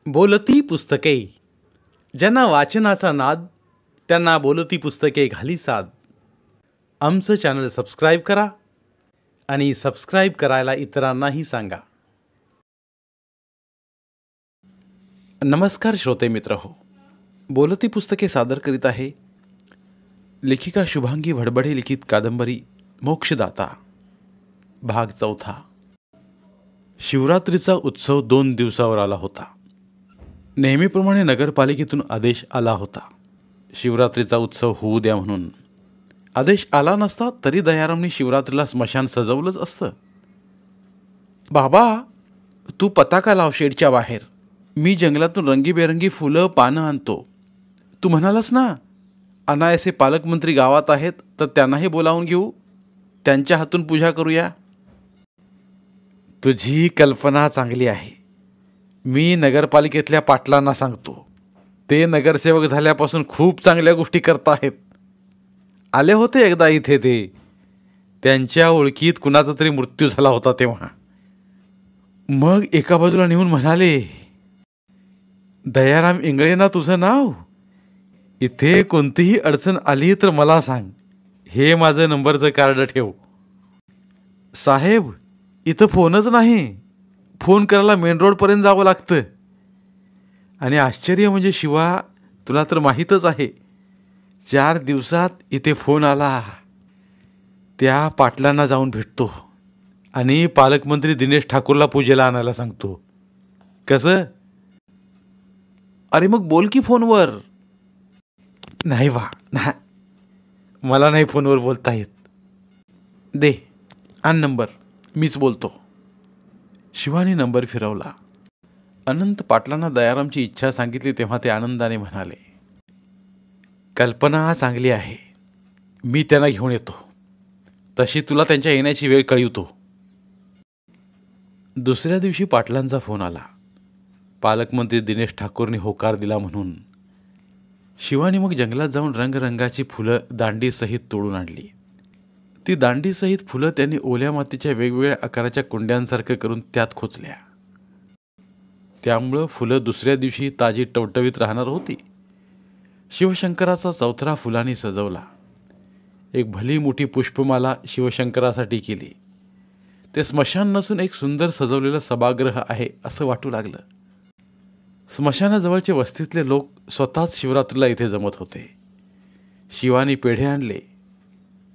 बोलती पुस्तके. ज्यांना वाचनाचा नाद त्यांना बोलती पुस्तके घाली साद. आमचं चॅनल सबस्क्राईब करा आणि सबस्क्राईब करायला इतरांनाही सांगा. नमस्कार श्रोते मित्र हो, बोलती पुस्तके सादर करीत आहे लेखिका शुभांगी भडबडे लिखित कादंबरी मोक्षदाता भाग 4. शिवरात्रीचा उत्सव 2 दिवसावर आला होता. नेहमीप्रमाणे नगरपालिकेतून आदेश आला होता. शिवरात्रीचा उत्सव होऊ द्या म्हणून. आदेश आला नसता तरी दयारामने शिवरात्रीला स्मशान सजवलंच असतं. बाबा, तू पताका लाव शेडच्या बाहेर. मी जंगलातून रंगीबेरंगी फुलं पानं आणतो. तू म्हणालास ना अनायासे पालकमंत्री गावात आहेत तर त्यांनाही बोलावून घेऊ, त्यांच्या हातून पूजा करूया. तुझी कल्पना चांगली आहे. मी नगरपालिकेतल्या पाटलांना सांगतो. ते नगरसेवक झाल्यापासून खूप चांगल्या गोष्टी करत आहेत. आले होते एकदा इथे ते. त्यांच्या ओळखीत कुणाचा तरी मृत्यू झाला होता तेव्हा. मग एका बाजूला नेऊन म्हणाले, दयाराम इंगळे ना तुझं नाव. इथे कोणतीही अडचण आली तर मला सांग. हे माझं नंबरचं कार्ड ठेव. साहेब, इथं फोनच नाही. फोन करायला मेन रोडपर्यंत जावं लागतं. आणि आश्चर्य म्हणजे शिवा, तुला तर माहीतच आहे 4 दिवसात इथे फोन आला. त्या पाटलांना जाऊन भेटतो आणि पालकमंत्री दिनेश ठाकूरला पूजेला आणायला सांगतो. कसं? अरे मग बोल की फोनवर. नाही वा, नाही, मला नाही फोनवर बोलता येत. दे आण नंबर, मीच बोलतो. शिवानी नंबर फिरवला. अनंत पाटलांना दयारामची इच्छा सांगितली तेव्हा ते आनंदाने म्हणाले, कल्पना चांगली आहे. मी त्यांना घेऊन येतो. तशी तुला त्यांच्या येण्याची वेळ कळवतो. दुसऱ्या दिवशी पाटलांचा फोन आला. पालकमंत्री दिनेश ठाकूरने होकार दिला म्हणून. शिवानी मग जंगलात जाऊन रंगरंगाची फुलं दांडीसहित तोडून आणली. ती दांडीसहित फुलं त्यांनी ओल्या मातीच्या वेगवेगळ्या आकाराच्या कुंड्यांसारखं करून त्यात खोचल्या. त्यामुळं फुलं दुसऱ्या दिवशी ताजी टवटवीत राहणार होती. शिवशंकराचा चौथरा फुलांनी सजवला. एक भली मोठी पुष्पमाला शिवशंकरासाठी केली. ते स्मशान नसून एक सुंदर सजवलेलं सभागृह आहे असं वाटू लागलं. स्मशानाजवळचे वस्तीतले लोक स्वतःच शिवरात्रीला इथे जमत होते. शिवानी पेढे आणले.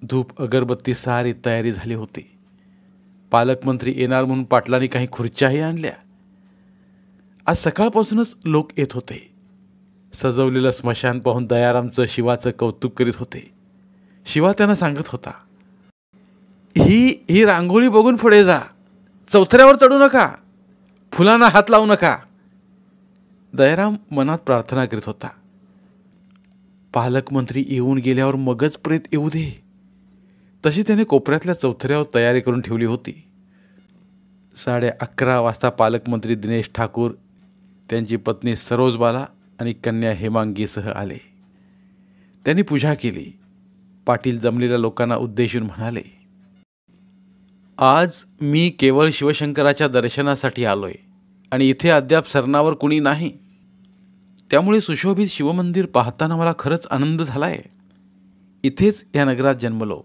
धूप अगरबत्ती सारी तयारी झाली होती. पालकमंत्री येणार म्हणून पाटलांनी काही खुर्च्याही आणल्या. आज सकाळपासूनच लोक येत होते. सजवलेलं स्मशान पाहून दयारामचं शिवाचं कौतुक करीत होते. शिवा त्यांना सांगत होता, ही रांगोळी बघून पुढे जा. चौथऱ्यावर चढू नका. फुलांना हात लावू नका. दयाराम मनात प्रार्थना करीत होता, पालकमंत्री येऊन गेल्यावर मगच प्रेत येऊ दे. तशी त्याने कोपऱ्यातल्या चौथऱ्यावर तयारी करून ठेवली होती. 11:30 वाजता पालकमंत्री दिनेश ठाकूर, त्यांची पत्नी सरोजबाला आणि कन्या हेमांगीसह आले. त्यांनी पूजा केली. पाटील जमलेल्या लोकांना उद्देशून म्हणाले, आज मी केवळ शिवशंकराच्या दर्शनासाठी आलोय आणि इथे अद्याप सरणावर कुणी नाही. त्यामुळे सुशोभित शिवमंदिर पाहताना मला खरंच आनंद झालाय. इथेच ह्या नगरात जन्मलो,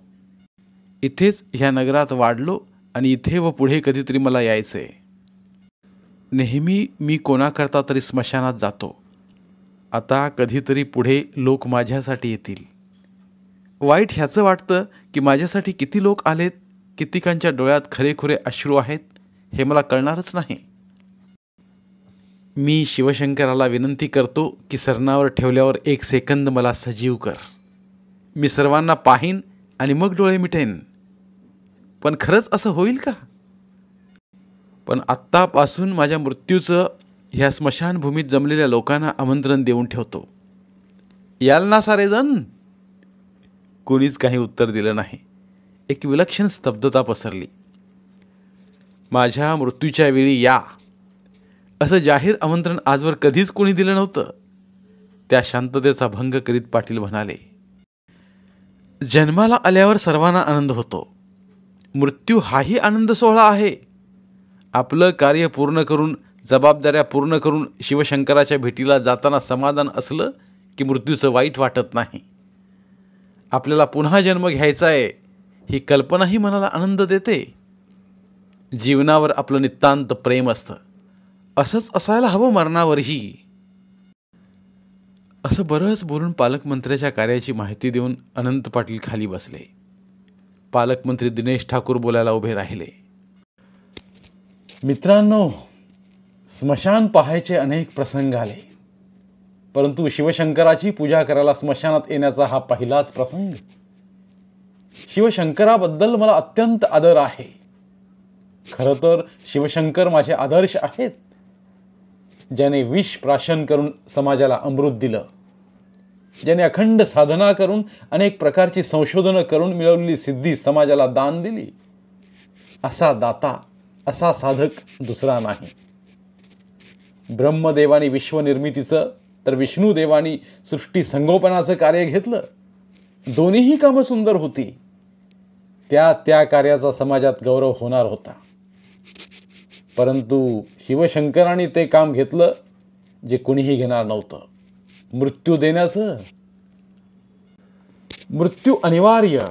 इथेच ह्या नगरात वाढलो आणि इथे व पुढे कधीतरी मला यायचंय. नेहमी मी कोणाकरता तरी स्मशानात जातो. आता कधीतरी पुढे लोक माझ्यासाठी येतील. वाईट ह्याचं वाटतं की माझ्यासाठी किती लोक आलेत, कितीकांच्या डोळ्यात खरेखुरे अश्रू आहेत हे मला कळणारच नाही. मी शिवशंकराला विनंती करतो की सरणावर ठेवल्यावर 1 सेकंद मला सजीव कर. मी सर्वांना पाहीन आणि मग डोळे मिटेन. पण खरंच असं होईल का? पण आत्तापासून माझ्या मृत्यूचं ह्या स्मशानभूमीत जमलेल्या लोकांना आमंत्रण देऊन ठेवतो. याल ना सारेजण? कोणीच काही उत्तर दिलं नाही. एक विलक्षण स्तब्धता पसरली. माझ्या मृत्यूच्या वेळी या असं जाहीर आमंत्रण आजवर कधीच कोणी दिलं नव्हतं. त्या शांततेचा भंग करीत पाटील म्हणाले, जन्माला आल्यावर सर्वांना आनंद होतो. मृत्यू हाही आनंद सोहळा आहे. आपलं कार्य पूर्ण करून जबाबदाऱ्या पूर्ण करून शिवशंकराच्या भेटीला जाताना समाधान असलं की मृत्यूचं वाईट वाटत नाही. आपल्याला पुन्हा जन्म घ्यायचा आहे ही कल्पनाही मनाला आनंद देते. जीवनावर आपलं नितांत प्रेम असतं. असंच असायला हवं मरणावरही. असं बरंच बोलून पालकमंत्र्याच्या कार्याची माहिती देऊन अनंत पाटील खाली बसले. पालकमंत्री दिनेश ठाकूर बोलायला उभे राहिले. मित्रांनो, स्मशान पाहायचे अनेक प्रसंग आले, परंतु शिवशंकराची पूजा करायला स्मशानात येण्याचा हा पहिलाच प्रसंग. शिवशंकराबद्दल मला अत्यंत आदर आहे. खरं तर शिवशंकर माझे आदर्श आहेत, ज्याने विष प्राशन करून समाजाला अमृत दिलं, ज्याने अखंड साधना करून अनेक प्रकारची संशोधनं करून मिळवलेली सिद्धी समाजाला दान दिली. असा दाता, असा साधक दुसरा नाही. ब्रह्मदेवानी विश्वनिर्मितीचं तर विष्णुदेवानी सृष्टी संगोपनाचं कार्य घेतलं. दोन्हीही कामं सुंदर होती. त्या कार्याचा समाजात गौरव होणार होता. परंतु शिवशंकरांनी ते काम घेतलं जे कोणीही घेणार नव्हतं, मृत्यू देण्याचं. मृत्यू अनिवार्य,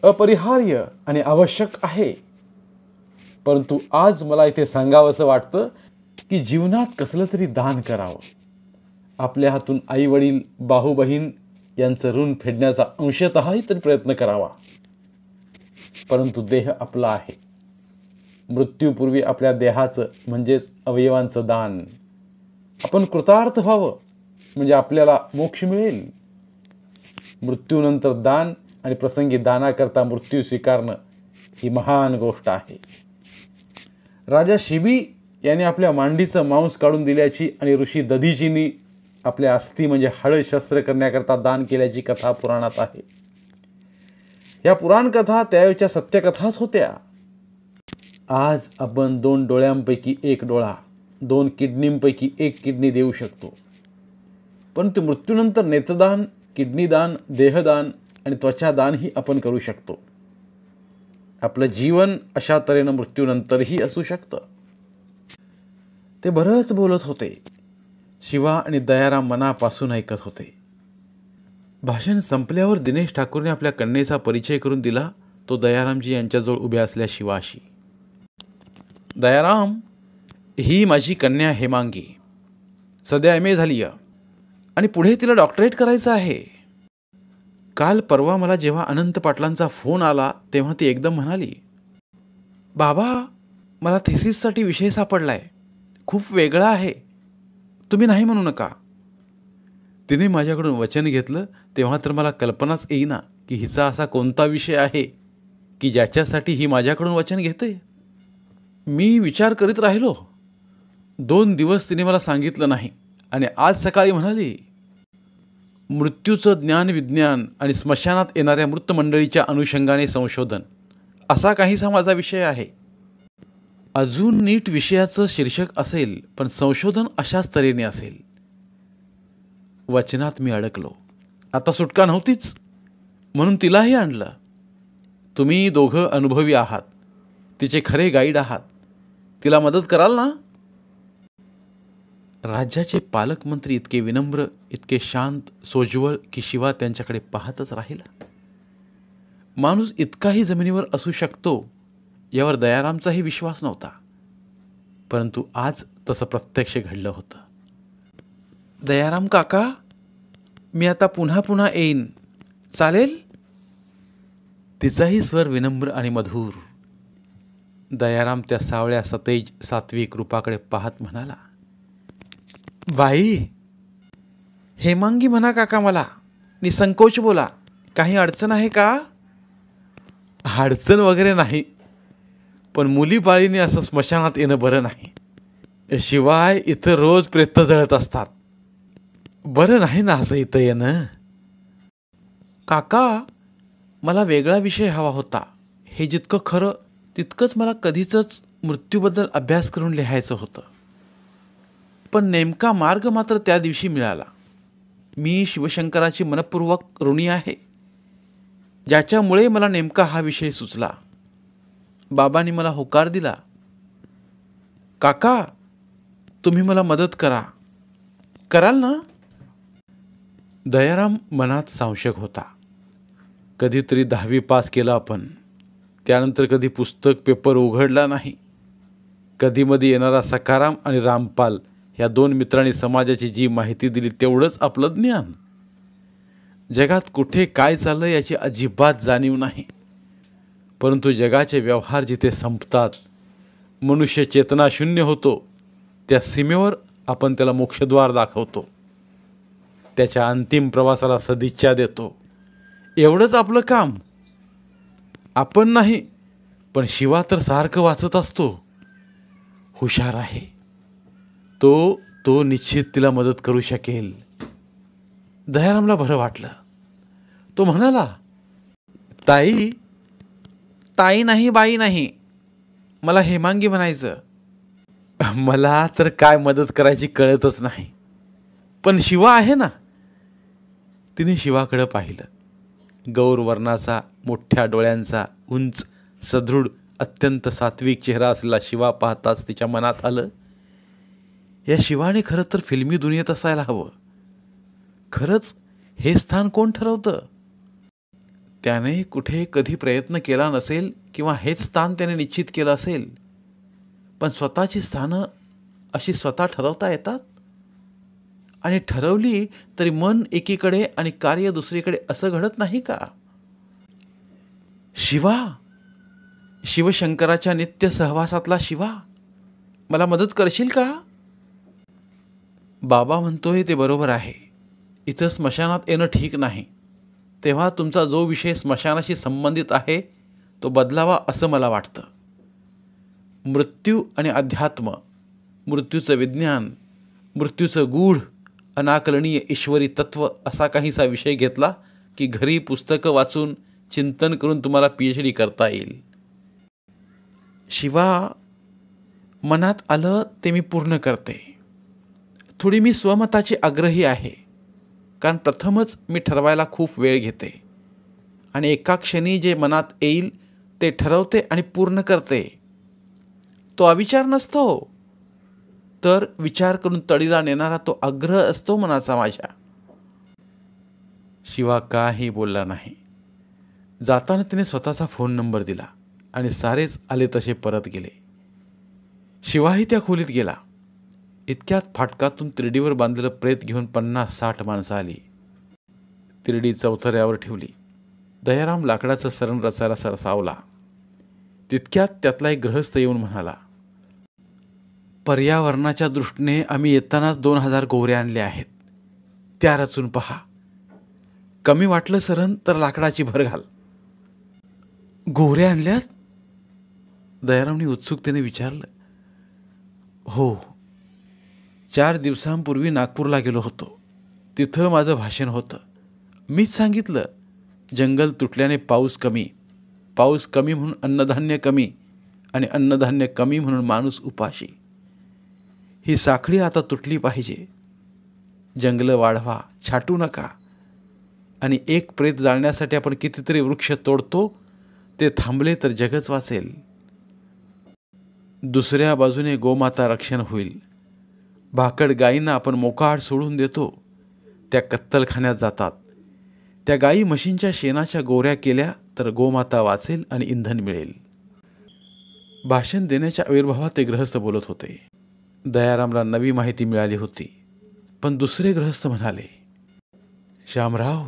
अपरिहार्य आणि आवश्यक आहे. परंतु आज मला इथे सांगावंसं वाटतं की जीवनात कसलं तरी दान करावं. आपल्या हातून आई वडील, भाऊ बहीण यांचं ऋण फेडण्याचा अंशतःही तरी प्रयत्न करावा. परंतु देह आपला आहे. मृत्यूपूर्वी आपल्या देहाचं म्हणजेच अवयवांचं दान आपण कृतार्थ व्हावं, म्हणजे आपल्याला मोक्ष मिळेल. मृत्यूनंतर दान आणि प्रसंगी दानाकरता मृत्यू स्वीकारणं ही महान गोष्ट आहे. राजा शिबी याने आपल्या मांडीचं मांस काढून दिल्याची आणि ऋषी दधीचींनी आपल्या अस्थी म्हणजे हळद शस्त्र करण्याकरता दान केल्याची कथा पुराणात आहे. या पुराण कथा त्यावेळच्या सत्यकथाच होत्या. आज आपण 2 डोळ्यांपैकी 1 डोळा, 2 किडनींपैकी 1 किडनी देऊ शकतो. परंतु मृत्यूनंतर नेत्रदान, किडनीदान, देहदान आणि त्वचादानही आपण करू शकतो. आपलं जीवन अशा तऱ्हेनं मृत्यूनंतरही असू शकतं. ते बरंच बोलत होते. शिवा आणि दयाराम मनापासून ऐकत होते. भाषण संपल्यावर दिनेश ठाकूरने आपल्या कन्येचा परिचय करून दिला, तो दयारामजी यांच्याजवळ उभ्या असल्या शिवाशी. दयाराम, ही माझी कन्या हेमांगी. सध्या MA झाली आणि पुढे तिला डॉक्टरेट करायचं आहे. काल परवा मला जेव्हा अनंत पाटलांचा फोन आला तेव्हा ती एकदम म्हणाली, बाबा, मला थिसिससाठी विषय सापडलाय, खूप वेगळा आहे, तुम्ही नाही म्हणू नका. तिने माझ्याकडून वचन घेतलं तेव्हा तर मला कल्पनाच येईना की हिचा असा कोणता विषय आहे की ज्याच्यासाठी ही माझ्याकडून वचन घेते. मी विचार करीत राहिलो. 2 दिवस तिने मला सांगितलं नाही आणि आज सकाळी म्हणाली, मृत्यूचं ज्ञान विज्ञान आणि स्मशानात येणाऱ्या मृत मंडळीच्या अनुषंगाने संशोधन असा काहीसा माझा विषय आहे. अजून नीट विषयाचं शीर्षक असेल, पण संशोधन अशाच तऱ्हेने असेल. वचनात मी अडकलो. आता सुटका नव्हतीच, म्हणून तिलाही आणलं. तुम्ही दोघं अनुभवी आहात, तिचे खरे गाईड आहात, तिला मदत कराल ना? राज्याचे पालकमंत्री इतके विनम्र, इतके शांत, सोज्वळ की शिवा त्यांच्याकडे पाहतच राहिला. माणूस इतकाही जमिनीवर असू शकतो यावर दयारामचाही विश्वास नव्हता. परंतु आज तसं प्रत्यक्ष घडलं होतं. दयाराम काका, मी आता पुन्हा येईन, चालेल? तिचाही स्वर विनम्र आणि मधुर. दयाराम त्या सावळ्या सतेज सात्विक रूपाकडे पाहत म्हणाला, बाई, हेमांगी म्हणा काका मला, निसंकोच बोला, काही अडचण आहे का? अडचण वगैरे नाही, पण मुलीबाळीने असं स्मशानात येणं बरं नाही. शिवाय इथं रोज प्रेत जळत असतात, बरं नाही ना असं इथं येणं. काका, मला वेगळा विषय हवा होता. हे जितकं खरं तितकंच मला कधीच मृत्यूबद्दल अभ्यास करून लिहायचं होतं. पण नेमका मार्ग मात्र त्या दिवशी मिळाला. मी शिवशंकराची मनपूर्वक ऋणी आहे, ज्याच्यामुळे मला नेमका हा विषय सुचला. बाबांनी मला होकार दिला, काका, तुम्ही मला मदत कराल ना? दयाराम मनात संशय होता. कधीतरी 10वी पास केलं आपण, त्यानंतर कधी पुस्तक पेपर उघडला नाही. कधीमधी येणारा सखाराम आणि रामपाल ह्या 2 मित्रांनी समाजाची जी माहिती दिली तेवढंच आपलं ज्ञान. जगात कुठे काय चाललं याची अजिबात जाणीव नाही. परंतु जगाचे व्यवहार जिथे संपतात, मनुष्य चेतना शून्य होतो, त्या सीमेवर आपण त्याला मोक्षद्वार दाखवतो, त्याच्या अंतिम प्रवासाला सदिच्छा देतो. एवढंच आपलं काम. आपण नाही, पण शिवा तर सारखं वाचत असतो. हुशार आहे तो निश्चित तिला मदत करू शकेल. दयारामला बरं वाटलं. तो म्हणाला, ताई नाही, बाई नाही, मला हेमांगी म्हणायचं. मला तर काय मदत करायची कळतच नाही, पण शिवा आहे ना. तिने शिवाकडे पाहिलं. गौरवर्णाचा, मोठ्या डोळ्यांचा, उंच, सदृढ, अत्यंत सात्विक चेहरा असलेला शिवा पाहताच तिच्या मनात आलं, या शिवाने खरं तर फिल्मी दुनियेत असायला हवं. खरंच हे स्थान कोण ठरवतं? त्याने कुठे कधी प्रयत्न केला नसेल किंवा हेच स्थान त्याने निश्चित केलं असेल, पण स्वतःची स्थानं अशी स्वतः ठरवता येतात. आणि ठरवली तरी मन एकीकडे आणि कार्य दुसरीकडे असं घडत नाही का? शिवशंकराच्या नित्य सहवासातला शिवा, मला मदत करशील का? बाबा म्हणतोय ते बरोबर आहे. इथं स्मशानात येणं ठीक नाही. तेव्हा तुमचा जो विषय स्मशानाशी संबंधित आहे तो बदलावा असं मला वाटतं. मृत्यू आणि अध्यात्म, मृत्यूचं विज्ञान, मृत्यूचं गूढ अनाकलनीय ईश्वरी तत्व असा काहीसा विषय घेतला की घरी पुस्तकं वाचून चिंतन करून तुम्हाला PhD करता येईल. शिवा, मनात आलं ते मी पूर्ण करते. थोडी मी स्वमताची आग्रही आहे, कारण प्रथमच मी ठरवायला खूप वेळ घेते आणि एका क्षणी जे मनात येईल ते ठरवते आणि पूर्ण करते. तो अविचार नसतो, तर विचार करून तडीला नेणारा तो आग्रह असतो मनाचा माझ्या. शिवा काही बोलला नाही. जाताना तिने स्वतःचा फोन नंबर दिला आणि सारेच आले तसे परत गेले. शिवाही त्या खोलीत गेला. इतक्यात फाटकातून तिरडीवर बांधलेलं प्रेत घेऊन 50-60 माणसं आली. तिरडी चौथऱ्यावर ठेवली. दयाराम लाकडाचं सरण रचायला सरसावला. तितक्यात त्यातला एक गृहस्थ येऊन म्हणाला, पर्यावरणाच्या दृष्टीने आम्ही येतानाच 2000 गोवरे आणले आहेत, त्या रचून पहा. कमी वाटलं सरण तर लाकडाची भर घाल. गोवरे आणल्यात? दयारामने उत्सुकतेने विचारलं. हो, 4 दिवसांपूर्वी नागपूरला गेलो होतो. तिथं माझं भाषण होतं. मीच सांगितलं, जंगल तुटल्याने पाऊस कमी म्हणून अन्नधान्य कमी आणि अन्नधान्य कमी म्हणून माणूस उपाशी. ही साखळी आता तुटली पाहिजे. जंगलं वाढवा, छाटू नका. आणि एक प्रेत जाळण्यासाठी आपण कितीतरी वृक्ष तोडतो, ते थांबले तर जगच वाचेल. दुसऱ्या बाजूने गोमाता रक्षण होईल. भाकड गायींना आपण मोकाट सोडून देतो, त्या कत्तलखान्यात जातात. त्या गायी म्हशींच्या शेणाच्या गोऱ्या केल्या तर गोमाता वाचेल आणि इंधन मिळेल. भाषण देण्याच्या आविर्भावात ते गृहस्थ बोलत होते. दयारामला नवी माहिती मिळाली होती. पण दुसरे गृहस्थ म्हणाले, श्यामराव,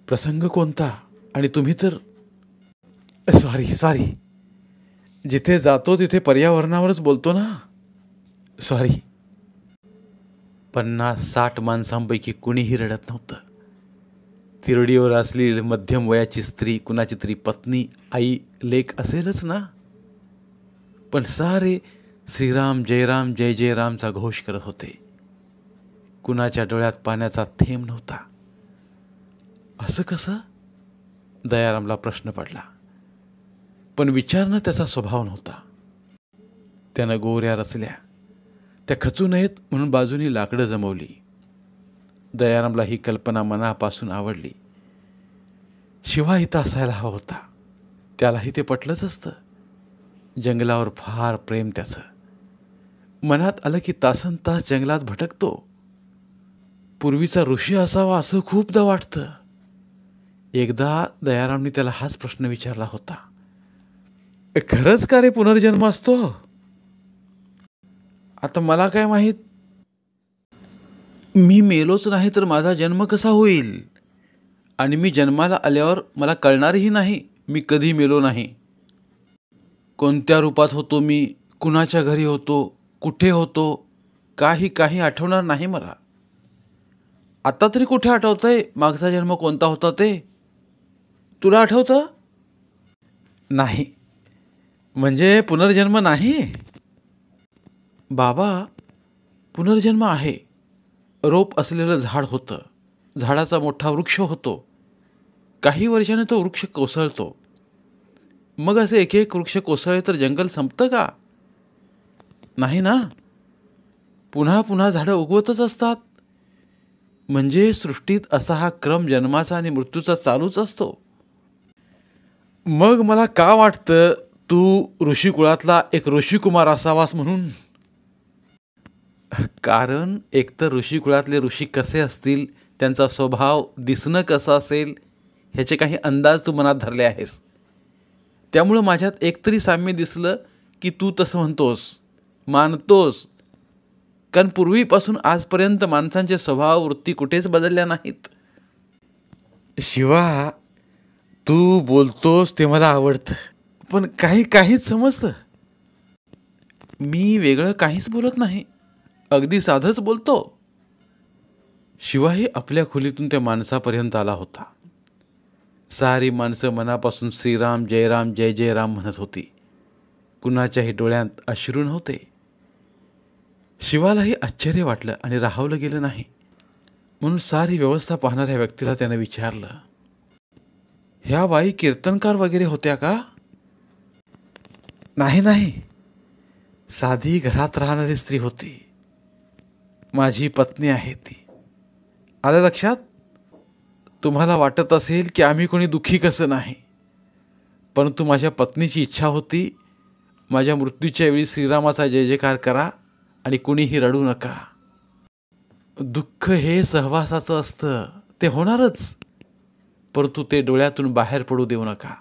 प्रसंग कोणता? आणि तुम्ही तर सॉरी, जिथे जातो तिथे पर्यावरणावरच बोलतो ना. सॉरी. 50-60 माणसांपैकी कुणीही रडत नव्हतं. तिरडीवर असलेली मध्यम वयाची स्त्री कुणाची तरी पत्नी, आई, लेक असेलच ना. पण सारे श्रीराम जयराम जय जय रामचा घोष करत होते. कुणाच्या डोळ्यात पाण्याचा थेंब नव्हता. असं कसं? दयारामला प्रश्न पडला. पण विचारणं त्याचा स्वभाव नव्हता. त्यानं गोऱ्या रचल्या. त्या खचू नयेत म्हणून बाजूनी लाकडं जमवली. दयारामला ही कल्पना मनापासून आवडली. शिवा इथं असायला हवा होता. त्यालाही ते पटलंच असतं. जंगलावर फार प्रेम त्याचं. मनात आलं की तासन तास जंगलात भटकतो. पूर्वीचा ऋषी असावा असं खूपदा वाटतं. एकदा दयारामने त्याला हाच प्रश्न विचारला होता. खरंच का रे पुनर्जन्म असतो? आता मला काय माहीत. मी मेलोच नाही तर माझा जन्म कसा होईल? आणि मी जन्माला आल्यावर मला कळणारही नाही मी कधी मेलो नाही. कोणत्या रूपात होतो मी, कुणाच्या घरी होतो, कुठे होतो, काही आठवणार नाही मला. आता तरी कुठे आठवतंय मागचा जन्म कोणता होता ते? तुला आठवतं? नाही. म्हणजे पुनर्जन्म नाही? बाबा, पुनर्जन्म आहे. रोप असलेलं झाड होतं. झाडाचा मोठा वृक्ष होतो. काही वर्षाने तो वृक्ष कोसळतो. मग असे एक एक वृक्ष कोसळले तर जंगल संपतं का? नाही ना. पुन्हा पुन्हा झाडं उगवतच असतात. म्हणजे सृष्टीत असा हा क्रम जन्माचा आणि मृत्यूचा चालूच असतो. मग मला का वाटतं तू ऋषिकुळातला एक ऋषिकुमार असावास म्हणून? कारण एकतर ऋषिकुळातले ऋषी कसे असतील, त्यांचा स्वभाव दिसणं कसं असेल ह्याचे काही अंदाज तू मनात धरले आहेस. त्यामुळं माझ्यात एकतरी साम्य दिसलं की तू तसं म्हणतोस, मानतोस. कारण पूर्वीपासून आजपर्यंत माणसांचे स्वभाव वृत्ती कुठेच बदलल्या नाहीत. शिवा, तू बोलतोस ते मला आवडतं, पण काहीच समजतं. मी वेगळं काहीच बोलत नाही, अगदी साधंच बोलतो. शिवाही आपल्या खोलीतून त्या माणसापर्यंत आला होता. सारी माणसं मनापासून श्रीराम जयराम जय जय राम म्हणत होती. कुणाच्याही डोळ्यात अश्रू नव्हते. शिवालाही आश्चर्य वाटलं आणि राहावलं गेलं नाही. म्हणून सारी व्यवस्था पाहणाऱ्या व्यक्तीला त्यानं विचारलं, ह्या बाई कीर्तनकार वगैरे होत्या का? नाही, साधी घरात राहणारी स्त्री होती. माझी पत्नी आहे ती. आलं लक्षात? तुम्हाला वाटत असेल की आम्ही कोणी दुःखी कसं नाही, परंतु माझ्या पत्नीची इच्छा होती माझ्या मृत्यूच्या वेळी श्रीरामाचा जय जयकार करा आणि कुणीही रडू नका. दुःख हे सहवासाचं असतं, ते होणारच, परंतु ते डोळ्यातून बाहेर पडू देऊ नका.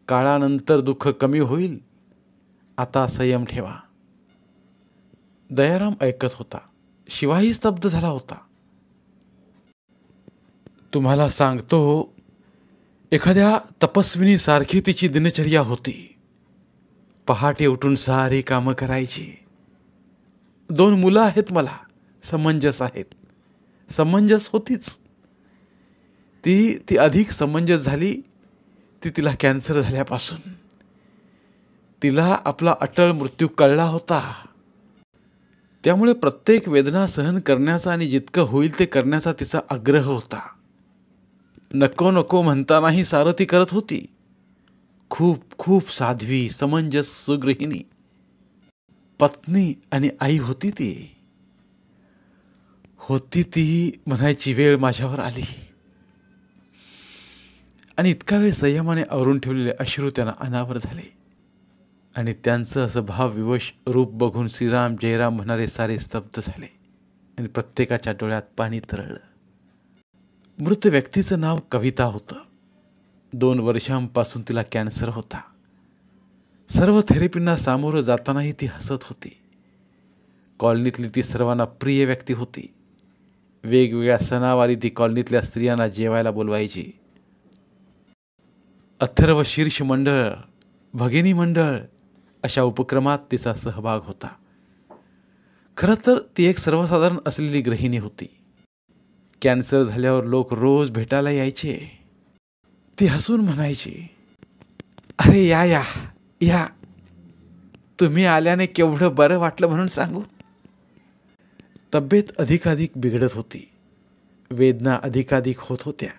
काळानंतर दुःख कमी होईल. आता संयम ठेवा. दयाराम ऐकत होता. शिवाही स्तब्ध झाला होता. तुम्हाला सांगतो, एखाद्या तपस्विनीसारखी तिची दिनचर्या होती. पहाटे उठून सारी कामं करायची. 2 मुलं आहेत मला, समंजस आहेत. समंजस होतीच. ती अधिक समंजस झाली तिला कॅन्सर झाल्यापासून. तिला आपला अटळ मृत्यू कळला होता. त्यामुळे प्रत्येक वेदना सहन करण्याचा आणि जितकं होईल ते करण्याचा तिचा आग्रह होता. नको नको म्हणतानाही सारं ती करत होती. खूप साध्वी, समंजस, सुगृहिणी पत्नी आणि आई होती ती म्हणायची वेळ माझ्यावर आली. आणि इतका वेळ संयमाने आवरून ठेवलेले अश्रू त्यांना अनावर झाले आणि त्यांचं असं भावविवश रूप बघून श्रीराम जयराम म्हणणारे सारे स्तब्ध झाले आणि प्रत्येकाच्या डोळ्यात पाणी तरळलं. मृत व्यक्तीचं नाव कविता होतं. 2 वर्षांपासून तिला कॅन्सर होता. सर्व थेरपींना सामोरं जातानाही ती हसत होती. कॉलनीतली ती सर्वांना प्रिय व्यक्ती होती. वेगवेगळ्या सणावारी ती कॉलनीतल्या स्त्रियांना जेवायला बोलवायची. अथर्व शीर्ष मंडळ, भगिनी मंडळ अशा उपक्रमात तिचा सहभाग होता. खरं तर ती एक सर्वसाधारण असलेली गृहिणी होती. कॅन्सर झाल्यावर लोक रोज भेटायला यायचे. ती हसून म्हणायची, अरे या, तुम्ही आल्याने केवढं बरं वाटलं म्हणून सांगू. तब्येत अधिकाधिक बिघडत होती. वेदना अधिकाधिक होत होत्या.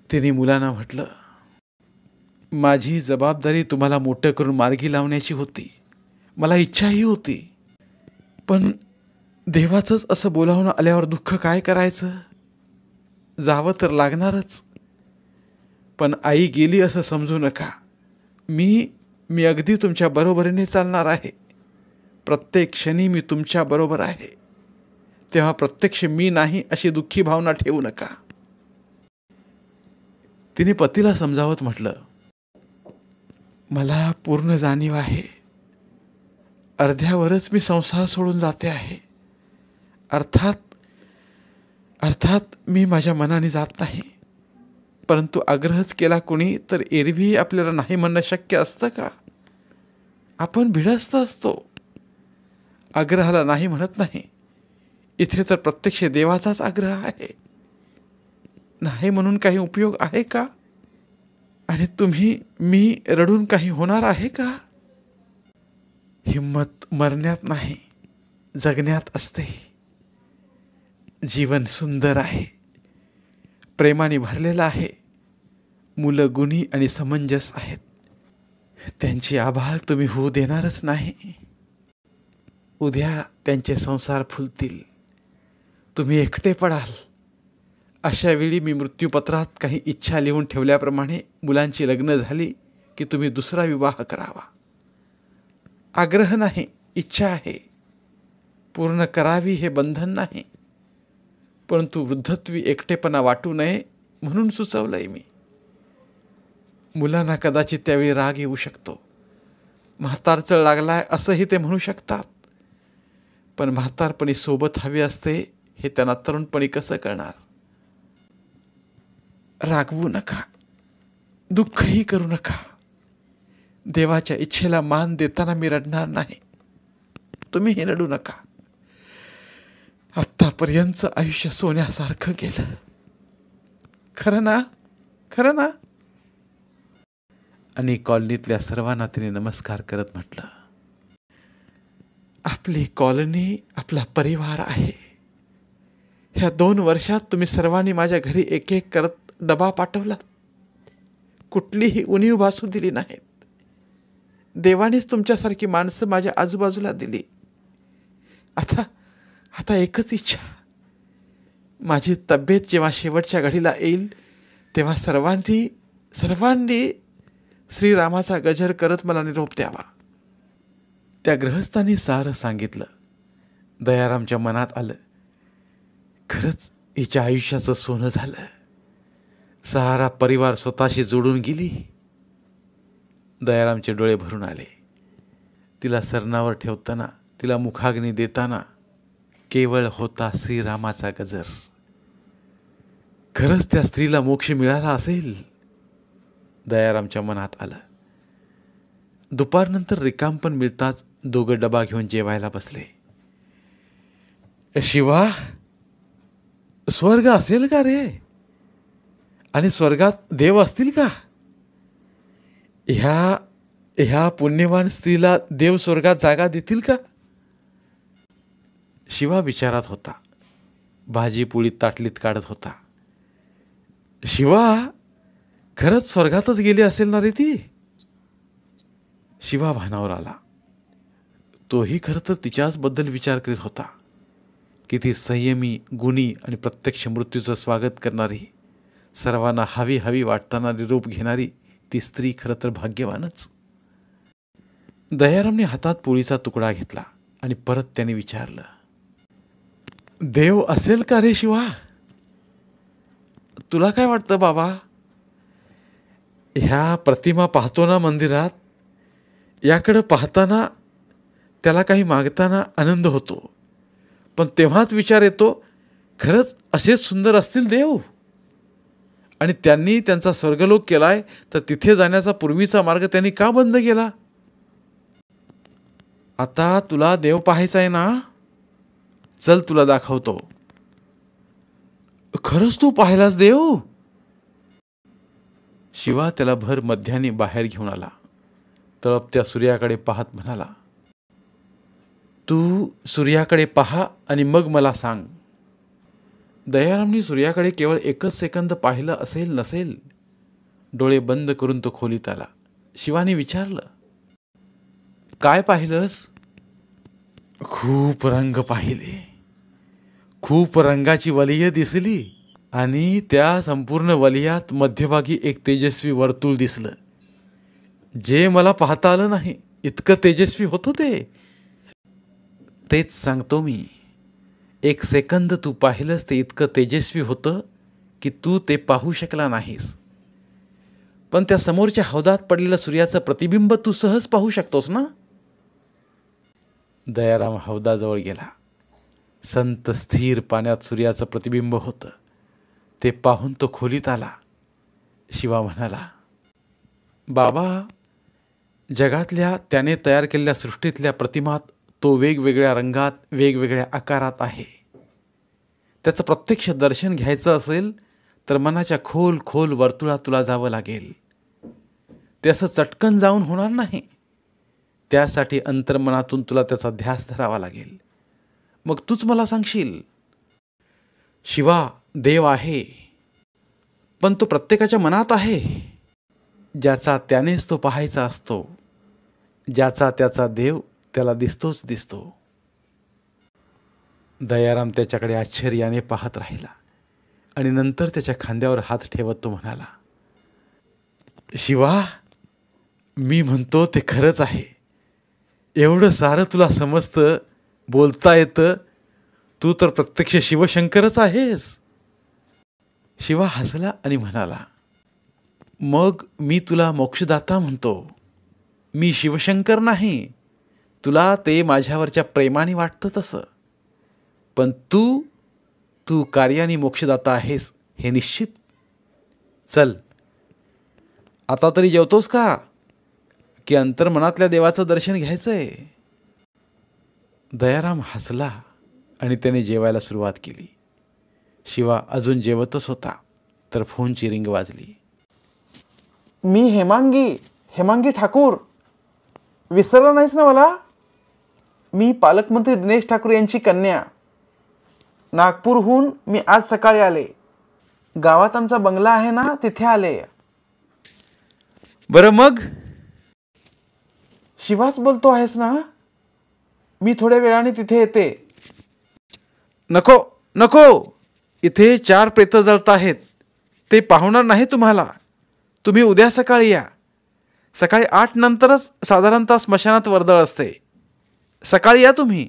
तिने मुलांना म्हटलं, माझी जबाबदारी तुम्हाला मोठं करून मार्गी लावण्याची होती. मला इच्छाही होती, पण देवाचंच असं बोलावणं आल्यावर दुःख काय करायचं. जावं तर लागणारच. पण आई गेली असं समजू नका. मी अगदी तुमच्या बरोबरीने चालणार आहे. प्रत्येक क्षणी मी तुमच्या बरोबर आहे, तेव्हा प्रत्यक्ष मी नाही अशी दुःखी भावना ठेवू नका. तिने पतीला समजावत म्हटलं, मला पूर्ण जाणीव आहे. अर्ध्यावरच मी संसार सोडून जाते आहे. अर्थात मी माझ्या मनाने जात नाही, परंतु आग्रहच केला कुणी तर एरवी आपल्याला नाही म्हणणं शक्य असतं का? आपण भिडस्त असतो, आग्रहाला नाही म्हणत नाही. इथे तर प्रत्यक्ष देवाचाच आग्रह आहे. नाही म्हणून काही उपयोग आहे का? आणि मी रडून काही होणार आहे का? हिम्मत मरण्यात नाही, जगण्यात असते. जीवन सुंदर आहे, प्रेमाने भरलेलं आहे. मुलं गुणी आणि समंजस आहेत. त्यांची आभाळ तुम्ही होऊ देणारच नाही. उद्या त्यांचे संसार फुलतील, तुम्ही एकटे पडाल. अशा वेळी मी मृत्यूपत्रात काही इच्छा लिहून ठेवल्याप्रमाणे मुलांची लग्न झाली की तुम्ही दुसरा विवाह करावा. आग्रह नाही, इच्छा आहे. पूर्ण करावी हे बंधन नाही, परंतु वृद्धत्वी एकटेपणा वाटू नये म्हणून सुचवलंय मी. मुलांना कदाचित त्यावेळी राग येऊ शकतो. म्हातारचळ लागलाय असंही ते म्हणू शकतात. पण म्हातारपणी सोबत हवे असते हे त्यांना तरुणपणी कसं कळणार? रागवू नका, दुःखही करू नका. देवाच्या इच्छेला मान देताना मी रडणार नाही, तुम्हीही रडू नका. आत्तापर्यंतचं आयुष्य सोन्यासारखं गेलं. खरं ना? खरं ना? आणि कॉलनीतल्या सर्वांना तिने नमस्कार करत म्हटलं, आपली कॉलनी आपला परिवार आहे. ह्या 2 वर्षात तुम्ही सर्वांनी माझ्या घरी एक एक करत डबा पाठवला. कुठलीही उणीव भासू दिली नाहीत. देवानेच तुमच्यासारखी माणसं माझ्या आजूबाजूला दिली. आता एकच इच्छा, माझी तब्येत जेव्हा शेवटच्या घडीला येईल तेव्हा सर्वांनी श्रीरामाचा गजर करत मला निरोप द्यावा. त्या गृहस्थांनी सारं सांगितलं. दयारामच्या मनात आलं, खरंच हिच्या आयुष्याचं सोनं झालं. सारा परिवार स्वतःशी जोडून गेली. दयारामचे डोळे भरून आले. तिला सरणावर ठेवताना, तिला मुखाग्नी देताना केवळ होता श्रीरामाचा गजर. खरंच त्या स्त्रीला मोक्ष मिळाला असेल, दयारामच्या मनात आलं. दुपारनंतर रिकामपण मिळताच दोघं डबा घेऊन जेवायला बसले. शिवा, स्वर्ग असेल का रे? आणि स्वर्गात देव असतील का? ह्या पुण्यवान स्त्रीला देव स्वर्गात जागा देतील का? शिवा विचारात होता. भाजी पोळी ताटलीत काढत होता. शिवा, खरंच स्वर्गातच गेली असेल ना रे ती? शिवा भानावर आला. तोही खरं तर तिच्याच बद्दल विचार करीत होता. किती संयमी, गुणी आणि प्रत्यक्ष मृत्यूचं स्वागत करणारी, सर्वांना हवी वाटताना निरोप घेणारी ती स्त्री खरं तर भाग्यवानच. दयारामने हातात पोळीचा तुकडा घेतला आणि परत त्याने विचारलं, देव असेल का रे शिवा? तुला काय वाटतं बाबा? ह्या प्रतिमा पाहतो ना मंदिरात, याकडं पाहताना त्याला काही मागताना आनंद होतो. पण तेव्हाच विचार येतो, खरंच असेच सुंदर असतील देव? आणि त्यांनी त्यांचा स्वर्गलोक केलाय, तर तिथे जाण्याचा पूर्वीचा मार्ग त्यांनी का बंद केला? आता तुला देव पाहायचा आहे ना? चल तुला दाखवतो. खरंच तू पाहिलास देव? शिवा त्याला भर मध्याने बाहेर घेऊन आला. तळपत्या सूर्याकडे पाहत म्हणाला, तू सूर्याकडे पहा आणि मग मला सांग. दयारामने सूर्याकडे केवळ 1 सेकंद पाहिलं असेल नसेल. डोळे बंद करून तो खोलीत आला. शिवाने विचारलं, काय पाहिलंस? खूप रंग पाहिले. खूप रंगाची वलय दिसली आणि त्या संपूर्ण वलयात मध्यभागी एक तेजस्वी वर्तुळ दिसलं, जे मला पाहता आलं नाही. इतकं तेजस्वी होतं ते. तेच सांगतो मी. एक सेकंद तू पाहिलंस ते इतकं तेजस्वी होतं की तू ते पाहू शकला नाहीस. पण त्या समोरच्या हौदात पडलेलं सूर्याचं प्रतिबिंब तू सहज पाहू शकतोस ना. दयाराम हौदाजवळ गेला. संत स्थिर पाण्यात सूर्याचं प्रतिबिंब होतं. ते पाहून तो खोलीत आला. शिवा म्हणाला, बाबा, जगातल्या त्याने तयार केलेल्या सृष्टीतल्या प्रतिमात तो वेगवेगळ्या रंगात, वेगवेगळ्या आकारात आहे. त्याचं प्रत्यक्ष दर्शन घ्यायचं असेल तर मनाच्या खोल खोल वर्तुळात तुला जावं लागेल. ते असं चटकन जाऊन होणार नाही. त्यासाठी अंतर्मनातून तुला त्याचा ध्यास धरावा लागेल. मग तूच मला सांगशील, शिवा, देव आहे, पण तो प्रत्येकाच्या मनात आहे. ज्याचा त्यानेच तो पाहायचा असतो. ज्याचा त्याचा देव त्याला दिसतोच दिसतो. दयाराम त्याच्याकडे आश्चर्याने पाहत राहिला आणि नंतर त्याच्या खांद्यावर हात ठेवत तो म्हणाला, शिवा, मी म्हणतो ते खरंच आहे. एवढं सारं तुला समजतं, बोलता येतं. तू तर प्रत्यक्ष शिवशंकरच आहेस. शिवा हसला आणि म्हणाला, मग मी तुला मोक्षदाता म्हणतो. मी शिवशंकर नाही. तुला ते माझ्यावरच्या प्रेमाने वाटतं तसं. पण तू कार्याने मोक्षदाता आहेस हे निश्चित. चल, आता तरी जेवतोस का, की अंतर्मनातल्या देवाचं दर्शन घ्यायचंय? दयाराम हसला आणि त्याने जेवायला सुरुवात केली. शिवा अजून जेवतच होता तर फोनची रिंग वाजली. मी हेमांगी ठाकूर. विसरला नाहीस ना मला? मी पालकमंत्री दिनेश ठाकूर यांची कन्या. नागपूरहून मी आज सकाळी आले. गावात आमचा बंगला आहे ना, तिथे आले. बरं मग? शिवाच बोलतो आहेस ना? मी थोड्या वेळाने तिथे येते. नको नको, इथे 4 प्रेतं जळत आहेत. ते पाहणार नाही तुम्हाला. तुम्ही उद्या सकाळी या. सकाळी 8 नंतरच साधारणतः स्मशानात वर्दळ असते. सकाळी या तुम्ही.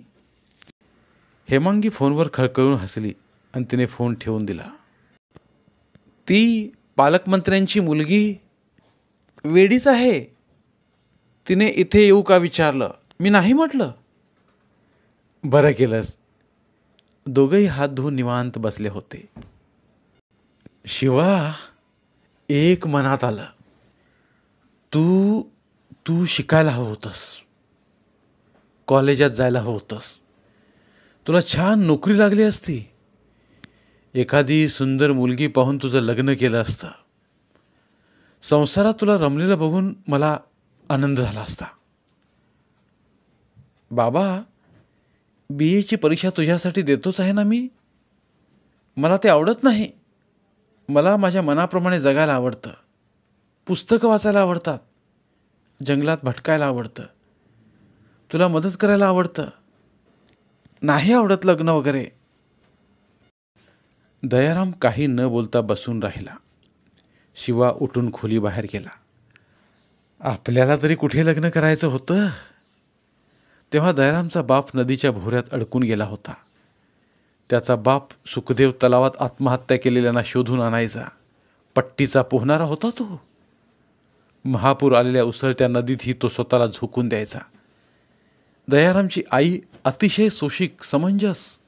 हेमांगी फोनवर खळखळून हसली आणि तिने फोन ठेवून दिला. ती पालकमंत्र्यांची मुलगी वेडीच आहे. तिने इथे येऊ का विचारलं. मी नाही म्हटलं. बरं केलंस. दोघंही हात धुवून निवांत बसले होते. शिवा, एक मनात आलं. तू शिकायला हवं होतंस. कॉलेजात जायला हवं होतंस. तुला छान नोकरी लागली असती. एखादी सुंदर मुलगी पाहून तुझं लग्न केलं असतं. संसारात तुला रमलेलं बघून मला आनंद झाला असता. बाबा, BA ची परीक्षा तुझ्यासाठी देतोच आहे ना मी. मला ते आवडत नाही. मला माझ्या मनाप्रमाणे जगायला आवडतं. पुस्तकं वाचायला आवडतात. जंगलात भटकायला आवडतं. तुला मदत करायला आवडतं. नाही आवडत लग्न वगैरे. दयाराम काही न बोलता बसून राहिला. शिवा उठून खोली बाहेर गेला. आपल्याला तरी कुठे लग्न करायचं होतं. तेव्हा दयारामचा बाप नदीच्या भोवऱ्यात अडकून गेला होता. त्याचा बाप सुखदेव तलावात आत्महत्या केलेल्यांना शोधून आणायचा. पट्टीचा पोहणारा होता तो. महापूर आलेल्या उसळत्या नदीतही तो स्वतःला झोकून द्यायचा. दयारामची आई अतिशय सोशिक, समंजस.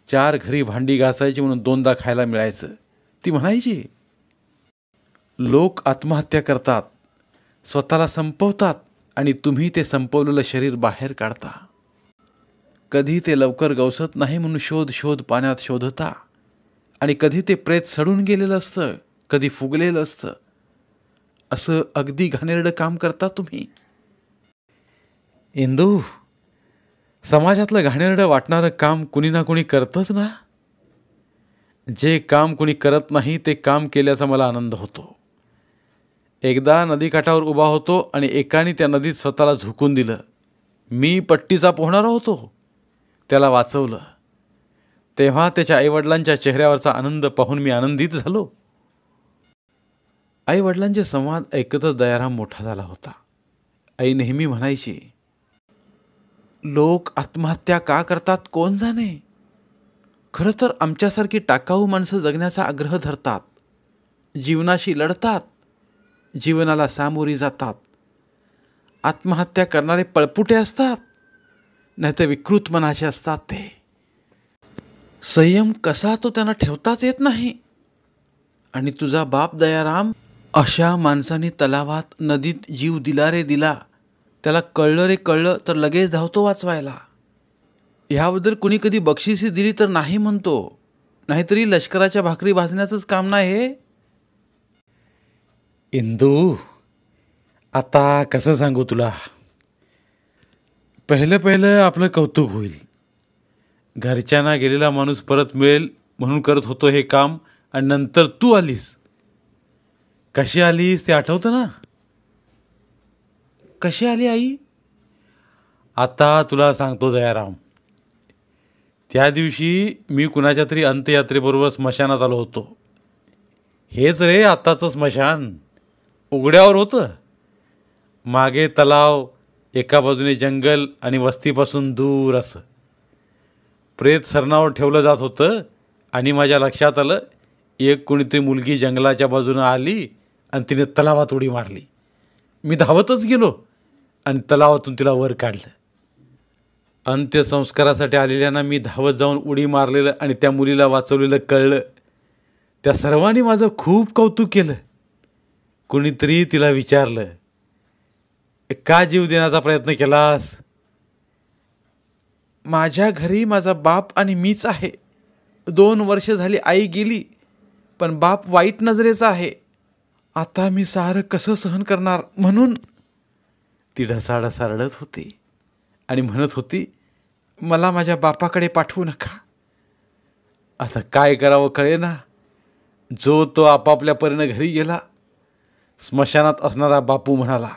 4 घरी भांडी घासायची म्हणून 2दा खायला मिळायचं. ती म्हणायची, लोक आत्महत्या करतात, स्वतःला संपवतात आणि तुम्ही ते संपवलेलं शरीर बाहेर काढता. कधी ते लवकर गवसत नाही म्हणून शोध पाण्यात शोधता. आणि कधी ते प्रेत सडून गेलेलं असतं, कधी फुगलेलं असतं. असं अगदी घाणेरडं काम करता तुम्ही. इंदू, समाजातलं घाणेरडं वाटणारं काम कुणी ना कुणी करतंच ना. जे काम कुणी करत नाही ते काम केल्याचा मला आनंद होतो. एकदा नदीकाठावर उभा होतो आणि एकाने त्या नदीत स्वतःला झोकून दिलं. मी पट्टीचा पोहणारा होतो. त्याला वाचवलं. तेव्हा त्याच्या आईवडिलांच्या चेहऱ्यावरचा आनंद पाहून मी आनंदित झालो. आईवडिलांचे संवाद ऐकतच दयाराम मोठा झाला होता. आई नेहमी म्हणायची, लोक आत्महत्या का करतात कोण जाणे. खरं तर आमच्यासारखी टाकाऊ माणसं जगण्याचा आग्रह धरतात, जीवनाशी लढतात, जीवनाला सामोरी जातात. आत्महत्या करणारे पळपुटे असतात, नाहीतर विकृत मनाचे असतात. ते संयम कसा तो त्यांना ठेवताच येत नाही. आणि तुझा बाप दयाराम अशा माणसाने तलावात नदीत जीव दिला रे दिला. त्याला कळलं रे कळलं तर लगेच धावतो वाचवायला. ह्याबद्दल कुणी कधी बक्षिसी दिली तर नाही म्हणतो, नाहीतरी लष्कराच्या भाकरी भाजण्याचंच काम नाही हे. इंदू, आता कसं सांगू तुला. पहिलं आपलं कौतुक होईल. घरच्यांना गेलेला माणूस परत मिळेल म्हणून करत होतो हे काम, आणि नंतर तू आलीस. कशी आलीस ते आठवतं ना. कशी आली आई? आता तुला सांगतो दयाराम. त्या दिवशी मी कुणाच्या तरी अंत्ययात्रेबरोबर स्मशानात आलो होतो. हेच रे आत्ताचं स्मशान. उघड्यावर होतं. मागे तलाव, एका बाजूने जंगल आणि वस्तीपासून दूर असं. प्रेत सरणावर ठेवलं जात होतं आणि माझ्या लक्षात आलं, एक कोणीतरी मुलगी जंगलाच्या बाजूनं आली आणि तिने तलावात उडी मारली. मी धावतच गेलो आणि तलावातून तिला वर काढलं. अंत्यसंस्कारासाठी आलेल्यांना मी धावत जाऊन उडी मारलेलं आणि त्या मुलीला वाचवलेलं कळलं. त्या सर्वांनी माझं खूप कौतुक केलं. कुणीतरी तिला विचारलं, का जीव देण्याचा प्रयत्न केलास? माझ्या घरी माझा बाप आणि मीच आहे. 2 वर्ष झाली आई गेली, पण बाप वाईट नजरेचा आहे. आता मी सारं कसं सहन करणार म्हणून. ती ढसाढसा रडत होती आणि म्हणत होती, मला माझ्या बापाकडे पाठवू नका. आता काय करावं कळेना. जो तो आपापल्या परीनं घरी गेला. स्मशानात असणारा बापू म्हणाला,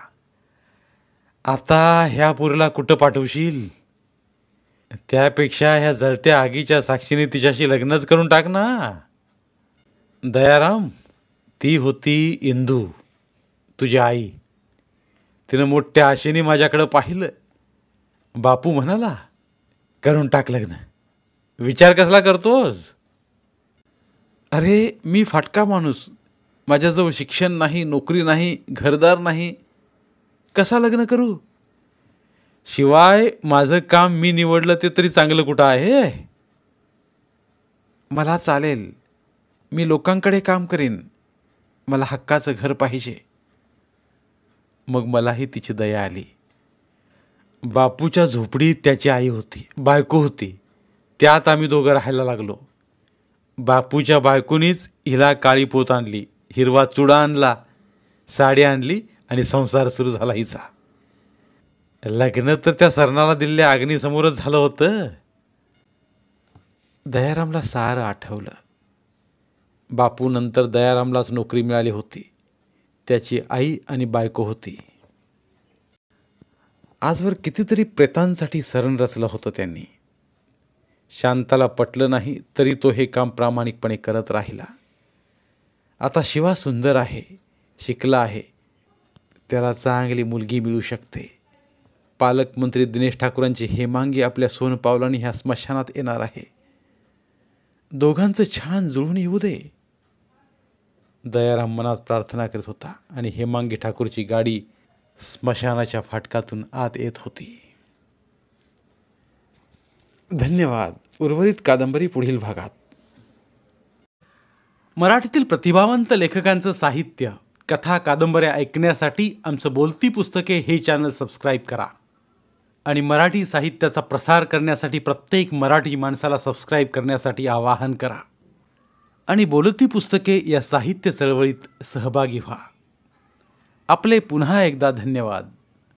आता ह्या पुरीला कुठं पाठवशील? त्यापेक्षा ह्या जळत्या आगीच्या साक्षीने तिच्याशी लग्नच करून टाक ना. दयाराम, ती होती इंदू, तुझी आई. तिनं मोठ्या आशेने माझ्याकडं पाहिलं. बापू म्हणाला, करून टाक लग्न. विचार कसला करतोस? अरे मी फाटका माणूस. माझ्याजवळ शिक्षण नाही, नोकरी नाही, घरदार नाही. कसा लग्न करू? शिवाय माझं काम मी निवडलं ते तरी चांगलं कुठं आहे? मला चालेल. मी लोकांकडे काम करीन. मला हक्काचं घर पाहिजे. मग मलाही तिची दया आली. बापूच्या झोपडीत त्याची आई होती, बायको होती. त्यात आम्ही दोघं राहायला लागलो. बापूच्या बायकोनीच हिला काळी पोत आणली, हिरवा चुडा आणला, साडी आणली आणि संसार सुरू झाला हिचा. लग्न तर त्या सरणाला दिलेल्या अग्नीसमोरच झालं होतं. दयारामला सारं आठवलं. बापू नंतर दयारामलाच नोकरी मिळाली होती. त्याची आई आणि बायको होती. आजवर कितीतरी प्रेतांसाठी सरण रचलं होतं त्यांनी. शांताला पटलं नाही तरी तो हे काम प्रामाणिकपणे करत राहिला. आता शिवा सुंदर आहे, शिकला आहे. त्याला चांगली मुलगी मिळू शकते. पालकमंत्री दिनेश ठाकूरांची हेमांगी आपल्या सोनपावलांनी ह्या स्मशानात येणार आहे. दोघांचं छान जुळून येऊ दे. दयाराम मनात प्रार्थना करत होता आणि हेमांगी ठाकूरची गाडी स्मशानाच्या फाटकातून आत येत होती. धन्यवाद. उर्वरित कादंबरी पुढील भागात. मराठीतील प्रतिभावंत लेखकांचं साहित्य, कथा, कादंबऱ्या ऐकण्यासाठी आमचं बोलती पुस्तके हे चॅनल सबस्क्राईब करा. आणि मराठी साहित्याचा प्रसार करण्यासाठी प्रत्येक मराठी माणसाला सबस्क्राईब करण्यासाठी आवाहन करा. आणि बोलती पुस्तके या साहित्य चळवळीत सहभागी व्हा. आपले पुन्हा एकदा धन्यवाद.